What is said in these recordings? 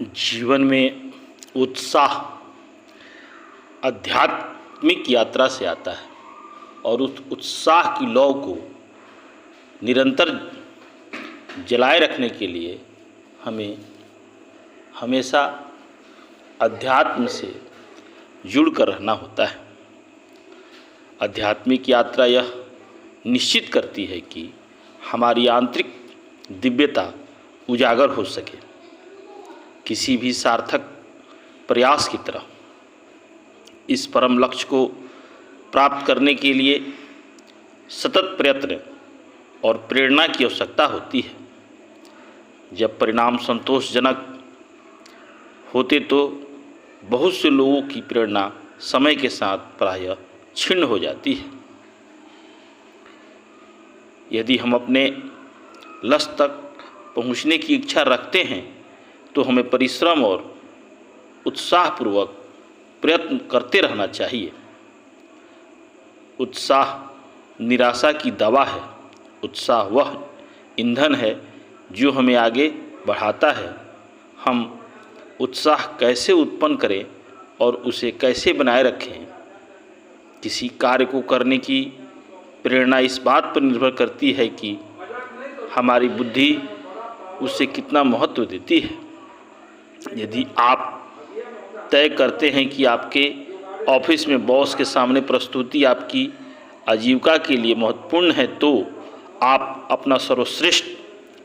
जीवन में उत्साह आध्यात्मिक यात्रा से आता है और उस उत्साह की लौ को निरंतर जलाए रखने के लिए हमें हमेशा अध्यात्म से जुड़कर रहना होता है। आध्यात्मिक यात्रा यह निश्चित करती है कि हमारी आंतरिक दिव्यता उजागर हो सके। किसी भी सार्थक प्रयास की तरह इस परम लक्ष्य को प्राप्त करने के लिए सतत प्रयत्न और प्रेरणा की आवश्यकता होती है। जब परिणाम संतोषजनक होते तो बहुत से लोगों की प्रेरणा समय के साथ प्रायः क्षीण हो जाती है। यदि हम अपने लक्ष्य तक पहुंचने की इच्छा रखते हैं तो हमें परिश्रम और उत्साहपूर्वक प्रयत्न करते रहना चाहिए। उत्साह निराशा की दवा है। उत्साह वह ईंधन है जो हमें आगे बढ़ाता है। हम उत्साह कैसे उत्पन्न करें और उसे कैसे बनाए रखें? किसी कार्य को करने की प्रेरणा इस बात पर निर्भर करती है कि हमारी बुद्धि उसे कितना महत्व देती है। यदि आप तय करते हैं कि आपके ऑफिस में बॉस के सामने प्रस्तुति आपकी आजीविका के लिए महत्वपूर्ण है तो आप अपना सर्वश्रेष्ठ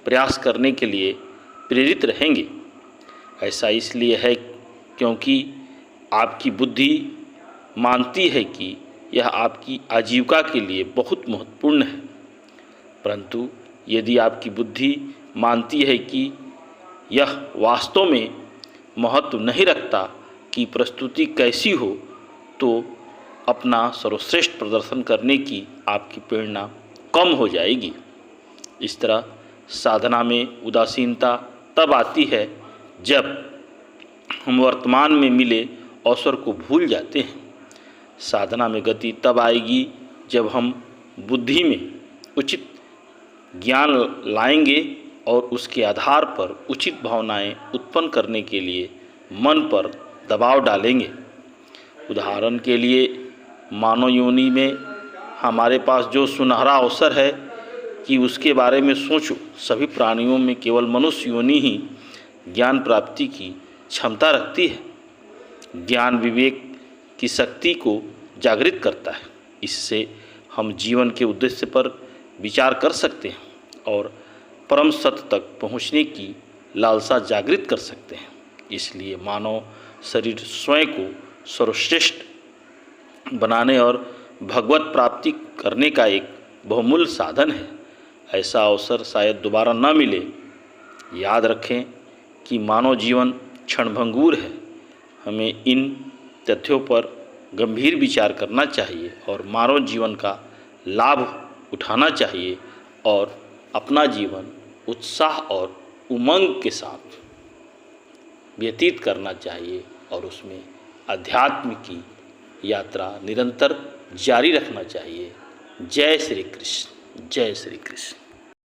प्रयास करने के लिए प्रेरित रहेंगे। ऐसा इसलिए है क्योंकि आपकी बुद्धि मानती है कि यह आपकी आजीविका के लिए बहुत महत्वपूर्ण है। परंतु यदि आपकी बुद्धि मानती है कि यह वास्तव में महत्व नहीं रखता कि प्रस्तुति कैसी हो, तो अपना सर्वश्रेष्ठ प्रदर्शन करने की आपकी प्रेरणा कम हो जाएगी। इस तरह साधना में उदासीनता तब आती है जब हम वर्तमान में मिले अवसर को भूल जाते हैं। साधना में गति तब आएगी जब हम बुद्धि में उचित ज्ञान लाएंगे और उसके आधार पर उचित भावनाएं उत्पन्न करने के लिए मन पर दबाव डालेंगे। उदाहरण के लिए मानव योनि में हमारे पास जो सुनहरा अवसर है कि उसके बारे में सोचो। सभी प्राणियों में केवल मनुष्य योनि ही ज्ञान प्राप्ति की क्षमता रखती है। ज्ञान विवेक की शक्ति को जागृत करता है। इससे हम जीवन के उद्देश्य पर विचार कर सकते हैं और परम सत्य तक पहुंचने की लालसा जागृत कर सकते हैं। इसलिए मानव शरीर स्वयं को सर्वश्रेष्ठ बनाने और भगवत प्राप्ति करने का एक बहुमूल्य साधन है। ऐसा अवसर शायद दोबारा न मिले। याद रखें कि मानव जीवन क्षणभंगुर है। हमें इन तथ्यों पर गंभीर विचार करना चाहिए और मानव जीवन का लाभ उठाना चाहिए और अपना जीवन उत्साह और उमंग के साथ व्यतीत करना चाहिए और उसमें अध्यात्म की यात्रा निरंतर जारी रखना चाहिए। जय श्री कृष्ण, जय श्री कृष्ण।